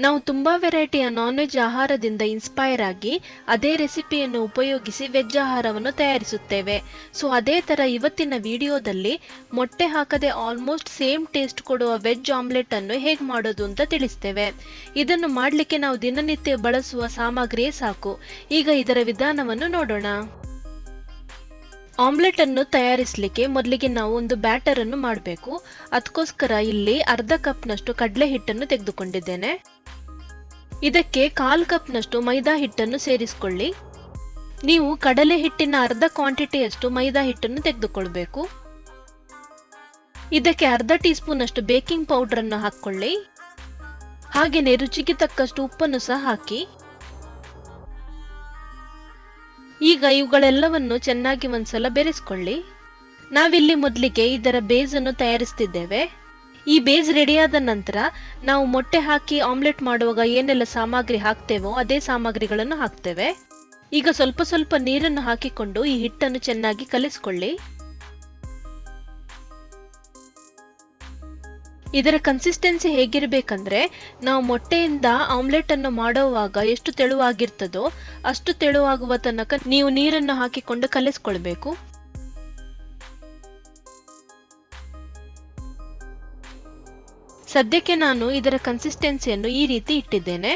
ನಾವು ತುಂಬಾ ವೆರೈಟಿಯ non veg ಆಹಾರದಿಂದ ಇನ್ಸ್ಪೈರ್ ಆಗಿ ಅದೇ ರೆಸಿಪಿಯನ್ನು ಉಪಯೋಗಿಸಿ ವೆಜ್ ಆಹಾರವನ್ನು ತಯಾರಿಸುತ್ತೇವೆ. ಸೊ ಅದೇ ತರ ಇವತ್ತಿನ ವಿಡಿಯೋದಲ್ಲಿ ಮೊಟ್ಟೆ ಹಾಕದೆ ಆಲ್ಮೋಸ್ಟ್ ಸೇಮ್ ಟೇಸ್ಟ್ ಕೊಡುವ ವೆಜ್ ಆಮ್ಲೆಟ್ ಅನ್ನು ಹೇಗೆ ಮಾಡೋದು ಅಂತ ತಿಳಿಸ್ತೇವೆ. ಇದನ್ನು ಮಾಡಲಿಕ್ಕೆ ನಾವು ದಿನನಿತ್ಯ ಬಳಸುವ ಸಾಮಗ್ರಿಯೇ ಸಾಕು. ಈಗ ಇದರ ವಿಧಾನವನ್ನು ನೋಡೋಣ. ಆಮ್ಲೆಟ್ ಅನ್ನು ತಯಾರಿಸಲಿಕ್ಕೆ ಮೊದಲಿಗೆ ನಾವು ಒಂದು ಬ್ಯಾಟರ್ ಅನ್ನು ಮಾಡಬೇಕು. ಅದಕ್ಕೋಸ್ಕರ ಇಲ್ಲಿ ಅರ್ಧ ಕಪ್ನಷ್ಟು ಕಡಲೆ ಹಿಟ್ಟನ್ನು ತೆಗೆದುಕೊಂಡಿದ್ದೇನೆ. ಇದಕ್ಕೆ 1/4 ಕಪ್ನಷ್ಟು ಮೈದಾ ಹಿಟ್ಟನ್ನು ಸೇರಿಸಿಕೊಳ್ಳಿ. ನೀವು ಕಡಲೆ ಹಿಟ್ಟಿನ ಅರ್ಧ ಕ್ವಾಂಟಿಟಿಯಷ್ಟು ಮೈದಾ ಹಿಟ್ಟನ್ನು ತೆಗೆದುಕೊಳ್ಬೇಕು. ಇದಕ್ಕೆ ಅರ್ಧ ಟೀ ಸ್ಪೂನ್ ಅಷ್ಟು ಬೇಕಿಂಗ್ ಪೌಡರ್ ಅನ್ನು ಹಾಕೊಳ್ಳಿ. ಹಾಗೆಯೇ ರುಚಿಗೆ ತಕ್ಕಷ್ಟು ಉಪ್ಪನ್ನು ಸಹ ಹಾಕಿ. ಈಗ ಇವುಗಳೆಲ್ಲವನ್ನು ಚೆನ್ನಾಗಿ ಒಂದ್ಸಲ ಬೆರೆಸ್ಕೊಳ್ಳಿ. ನಾವಿಲ್ಲಿ ಮೊದಲಿಗೆ ಇದರ ಬೇಸ್ ಅನ್ನು ತಯಾರಿಸ್ತಿದ್ದೇವೆ. ಈ ಬೇಸ್ ರೆಡಿಯಾದ ನಂತರ ನಾವು ಮೊಟ್ಟೆ ಹಾಕಿ ಆಮ್ಲೆಟ್ ಮಾಡುವಾಗ ಏನೆಲ್ಲ ಸಾಮಗ್ರಿ ಹಾಕ್ತೇವೋ ಅದೇ ಸಾಮಗ್ರಿಗಳನ್ನು ಹಾಕ್ತೇವೆ. ಈಗ ಸ್ವಲ್ಪ ಸ್ವಲ್ಪ ನೀರನ್ನು ಹಾಕಿಕೊಂಡು ಈ ಹಿಟ್ಟನ್ನು ಚೆನ್ನಾಗಿ ಕಲಿಸ್ಕೊಳ್ಳಿ. ಇದರ ಕನ್ಸಿಸ್ಟೆನ್ಸಿ ಹೇಗಿರಬೇಕಂದ್ರೆ, ನಾವು ಮೊಟ್ಟೆಯಿಂದ ಆಮ್ಲೆಟ್ ಅನ್ನು ಮಾಡುವಾಗ ಎಷ್ಟು ತೆಳುವಾಗಿರ್ತದೋ ಅಷ್ಟು ತೆಳುವಾಗುವ ತನಕ ನೀವು ನೀರನ್ನು ಹಾಕಿಕೊಂಡು ಕಲಿಸ್ಕೊಳ್ಬೇಕು. ಸದ್ಯಕ್ಕೆ ನಾನು ಇದರ ಕನ್ಸಿಸ್ಟೆನ್ಸಿಯನ್ನು ಈ ರೀತಿ ಇಟ್ಟಿದ್ದೇನೆ.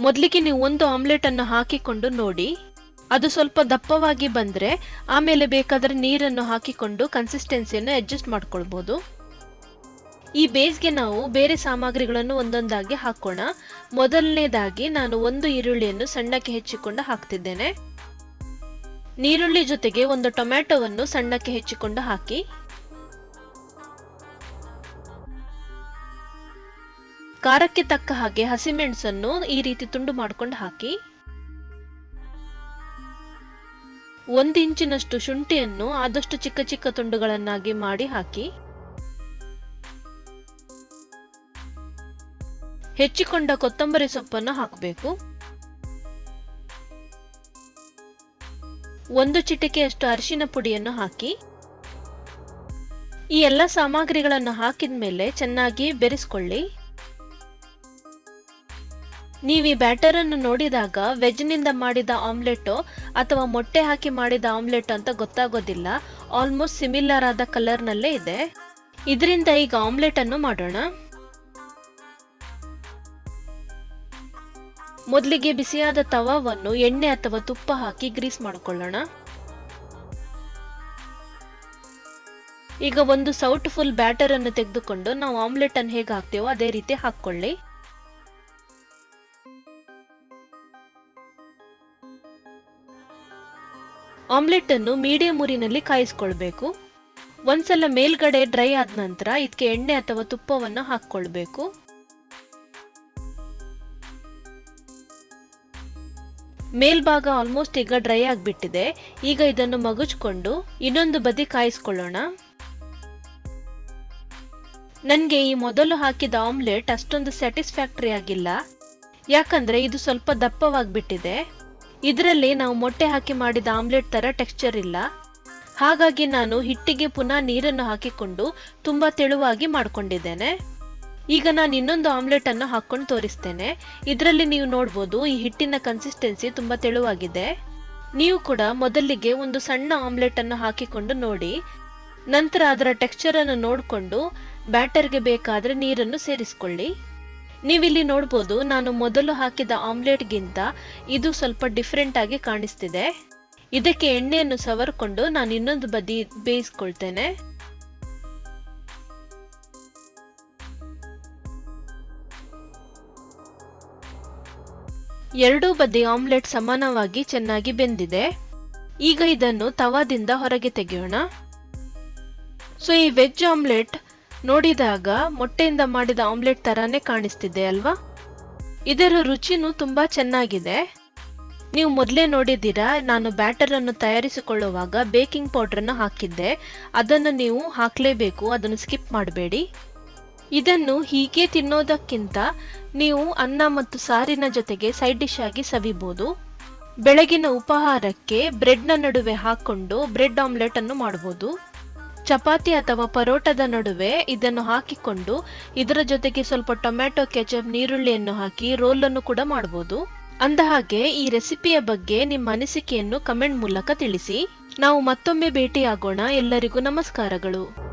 ಮೊದಲಿಗೆ ನೀವು ಒಂದು ಆಮ್ಲೆಟ್ ಅನ್ನು ಹಾಕಿಕೊಂಡು ನೋಡಿ. ಅದು ಸ್ವಲ್ಪ ದಪ್ಪವಾಗಿ ಬಂದ್ರೆ ಆಮೇಲೆ ಬೇಕಾದರೆ ನೀರನ್ನು ಹಾಕಿಕೊಂಡು ಕನ್ಸಿಸ್ಟೆನ್ಸಿಯನ್ನು ಅಡ್ಜಸ್ಟ್ ಮಾಡ್ಕೊಳ್ಬಹುದು. ಈ ಬೇಸ್ಗೆ ನಾವು ಬೇರೆ ಸಾಮಗ್ರಿಗಳನ್ನು ಒಂದೊಂದಾಗಿ ಹಾಕೋಣ. ಮೊದಲನೇದಾಗಿ ನಾನು ಒಂದು ಈರುಳ್ಳಿಯನ್ನು ಸಣ್ಣಕ್ಕೆ ಹೆಚ್ಚಿಕೊಂಡು ಹಾಕ್ತಿದ್ದೇನೆ. ನೀರುಳ್ಳಿ ಜೊತೆಗೆ ಒಂದು ಟೊಮ್ಯಾಟೊವನ್ನು ಸಣ್ಣಕ್ಕೆ ಹೆಚ್ಚಿಕೊಂಡು ಹಾಕಿ. ಖಾರಕ್ಕೆ ತಕ್ಕ ಹಾಗೆ ಹಸಿಮೆಣಸನ್ನು ಈ ರೀತಿ ತುಂಡು ಮಾಡ್ಕೊಂಡು ಹಾಕಿ. 1 ಇಂಚಿನಷ್ಟು ಶುಂಠಿಯನ್ನು ಆದಷ್ಟು ಚಿಕ್ಕ ಚಿಕ್ಕ ತುಂಡುಗಳನ್ನಾಗಿ ಮಾಡಿ ಹಾಕಿ. ಹೆಚ್ಚಿಕೊಂಡ ಕೊತ್ತಂಬರಿ ಸೊಪ್ಪನ್ನು ಹಾಕಬೇಕು. 1 ಚಿಟಿಕೆಯಷ್ಟು ಅರಿಶಿನ ಪುಡಿಯನ್ನು ಹಾಕಿ. ಈ ಎಲ್ಲ ಸಾಮಗ್ರಿಗಳನ್ನು ಹಾಕಿದ ಮೇಲೆ ಚೆನ್ನಾಗಿ ಬೆರೆಸ್ಕೊಳ್ಳಿ. ನೀವು ಈ ಬ್ಯಾಟರ್ ಅನ್ನು ನೋಡಿದಾಗ ವೆಜ್ ನಿಂದ ಮಾಡಿದ ಆಮ್ಲೆಟ್ ಅಥವಾ ಮೊಟ್ಟೆ ಹಾಕಿ ಮಾಡಿದ ಆಮ್ಲೆಟ್ ಅಂತ ಗೊತ್ತಾಗೋದಿಲ್ಲ. ಆಲ್ಮೋಸ್ಟ್ ಸಿಮಿಲರ್ ಆದ ಕಲರ್ ನಲ್ಲೇ ಇದೆ. ಇದರಿಂದ ಈಗ ಆಮ್ಲೆಟ್ ಅನ್ನು ಮಾಡೋಣ. ಮೊದಲಿಗೆ ಬಿಸಿಯಾದ ತವಾವನ್ನು ಎಣ್ಣೆ ಅಥವಾ ತುಪ್ಪ ಹಾಕಿ ಗ್ರೀಸ್ ಮಾಡಿಕೊಳ್ಳೋಣ. ಈಗ ಒಂದು ಸೌಟ್ ಫುಲ್ ಬ್ಯಾಟರ್ ಅನ್ನು ತೆಗೆದುಕೊಂಡು ನಾವು ಆಮ್ಲೆಟ್ ಅನ್ನು ಹೇಗೆ ಹಾಕ್ತೇವೋ ಅದೇ ರೀತಿ ಹಾಕೊಳ್ಳಿ. ಆಮ್ಲೆಟ್ ಅನ್ನು ಮೀಡಿಯಂ ಉರಿನಲ್ಲಿ ಕಾಯಿಸಿಕೊಳ್ಬೇಕು. ಒಂದ್ಸಲ ಮೇಲ್ಗಡೆ ಡ್ರೈ ಆದ ನಂತರ ಇದಕ್ಕೆ ಎಣ್ಣೆ ಅಥವಾ ತುಪ್ಪವನ್ನು ಹಾಕೊಳ್ಬೇಕು. ಮೇಲ್ಭಾಗ ಆಲ್ಮೋಸ್ಟ್ ಈಗ ಡ್ರೈ ಆಗಿಬಿಟ್ಟಿದೆ. ಈಗ ಇದನ್ನು ಮಗುಚ್ಕೊಂಡು ಇನ್ನೊಂದು ಬದಿ ಕಾಯಿಸ್ಕೊಳ್ಳೋಣ. ನನಗೆ ಈ ಮೊದಲು ಹಾಕಿದ ಆಮ್ಲೆಟ್ ಅಷ್ಟೊಂದು ಸ್ಯಾಟಿಸ್ಫ್ಯಾಕ್ಟರಿ ಆಗಿಲ್ಲ. ಯಾಕಂದ್ರೆ ಇದು ಸ್ವಲ್ಪ ದಪ್ಪವಾಗಿಬಿಟ್ಟಿದೆ. ಇದರಲ್ಲಿ ನಾವು ಮೊಟ್ಟೆ ಹಾಕಿ ಮಾಡಿದ ಆಮ್ಲೆಟ್ ತರ ಟೆಕ್ಸ್ಚರ್ ಇಲ್ಲ. ಹಾಗಾಗಿ ನಾನು ಹಿಟ್ಟಿಗೆ ಪುನಃ ನೀರನ್ನು ಹಾಕಿಕೊಂಡು ತುಂಬಾ ತೆಳುವಾಗಿ ಮಾಡ್ಕೊಂಡಿದ್ದೇನೆ. ಈಗ ನಾನು ಇನ್ನೊಂದು ಆಮ್ಲೆಟ್ ಅನ್ನು ಹಾಕೊಂಡು ತೋರಿಸ್ತೇನೆ. ಇದರಲ್ಲಿ ನೀವು ನೋಡಬಹುದು ಈ ಹಿಟ್ಟಿನ ಕನ್ಸಿಸ್ಟೆನ್ಸಿ ತುಂಬಾ ತೆಳುವಾಗಿದೆ. ನೀವು ಕೂಡ ಮೊದಲಿಗೆ ಒಂದು ಸಣ್ಣ ಆಮ್ಲೆಟ್ ಅನ್ನು ಹಾಕಿಕೊಂಡು ನೋಡಿ. ನಂತರ ಅದರ ಟೆಕ್ಸ್ಚರ್ ಅನ್ನು ನೋಡಿಕೊಂಡು ಬ್ಯಾಟರ್ಗೆ ಬೇಕಾದ್ರೆ ನೀರನ್ನು ಸೇರಿಸಿಕೊಳ್ಳಿ. ನೀವಿಲ್ಲಿ ನೋಡಬಹುದು ನಾನು ಮೊದಲು ಹಾಕಿದ ಆಮ್ಲೆಟ್ಗಿಂತ ಇದು ಸ್ವಲ್ಪ ಡಿಫರೆಂಟ್ ಆಗಿ ಕಾಣಿಸ್ತಿದೆ. ಇದಕ್ಕೆ ಎಣ್ಣೆಯನ್ನು ಸವರ್ಕೊಂಡು ನಾನು ಇನ್ನೊಂದು ಬದಿ ಬೇಯಿಸ್ಕೊಳ್ತೇನೆ. ಎರಡೂ ಬದಿ ಆಮ್ಲೆಟ್ ಸಮಾನವಾಗಿ ಚೆನ್ನಾಗಿ ಬೆಂದಿದೆ. ಈಗ ಇದನ್ನು ತವಾದಿಂದ ಹೊರಗೆ ತೆಗೆಯೋಣ. ಸೊ ಈ ವೆಜ್ ಆಮ್ಲೆಟ್ ನೋಡಿದಾಗ ಮೊಟ್ಟೆಯಿಂದ ಮಾಡಿದ ಆಮ್ಲೆಟ್ ತರಾನೇ ಕಾಣಿಸ್ತಿದೆ ಅಲ್ವಾ? ಇದರ ರುಚಿನೂ ತುಂಬಾ ಚೆನ್ನಾಗಿದೆ. ನೀವು ಮೊದಲೇ ನೋಡಿದ್ದೀರಾ, ನಾನು ಬ್ಯಾಟರ್ ಅನ್ನು ತಯಾರಿಸಿಕೊಳ್ಳುವಾಗ ಬೇಕಿಂಗ್ ಪೌಡರ್ ಅನ್ನು ಹಾಕಿದ್ದೆ. ಅದನ್ನು ನೀವು ಹಾಕಲೇಬೇಕು, ಅದನ್ನು ಸ್ಕಿಪ್ ಮಾಡಬೇಡಿ. ಇದನ್ನು ಹೀಗೆ ತಿನ್ನೋದಕ್ಕಿಂತ ನೀವು ಅನ್ನ ಮತ್ತು ಸಾರಿನ ಜೊತೆಗೆ ಸೈಡ್ ಡಿಶ್ ಆಗಿ ಸವಿಬಹುದು. ಬೆಳಗಿನ ಉಪಹಾರಕ್ಕೆ ಬ್ರೆಡ್ನ ನಡುವೆ ಹಾಕೊಂಡು ಬ್ರೆಡ್ ಆಮ್ಲೆಟ್ ಅನ್ನು ಮಾಡಬಹುದು. ಚಪಾತಿ ಅಥವಾ ಪರೋಟದ ನಡುವೆ ಇದನ್ನು ಹಾಕಿಕೊಂಡು ಇದರ ಜೊತೆಗೆ ಸ್ವಲ್ಪ ಟೊಮ್ಯಾಟೊ ಕೆಚಪ್ ನೀರುಳ್ಳಿಯನ್ನು ಹಾಕಿ ರೋಲ್ ಅನ್ನು ಕೂಡ ಮಾಡಬಹುದು. ಅಂದಹಾಗೆ ಈ ರೆಸಿಪಿಯ ಬಗ್ಗೆ ನಿಮ್ಮ ಅನಿಸಿಕೆಯನ್ನು ಕಮೆಂಟ್ ಮೂಲಕ ತಿಳಿಸಿ. ನಾವು ಮತ್ತೊಮ್ಮೆ ಭೇಟಿಯಾಗೋಣ. ಎಲ್ಲರಿಗೂ ನಮಸ್ಕಾರಗಳು.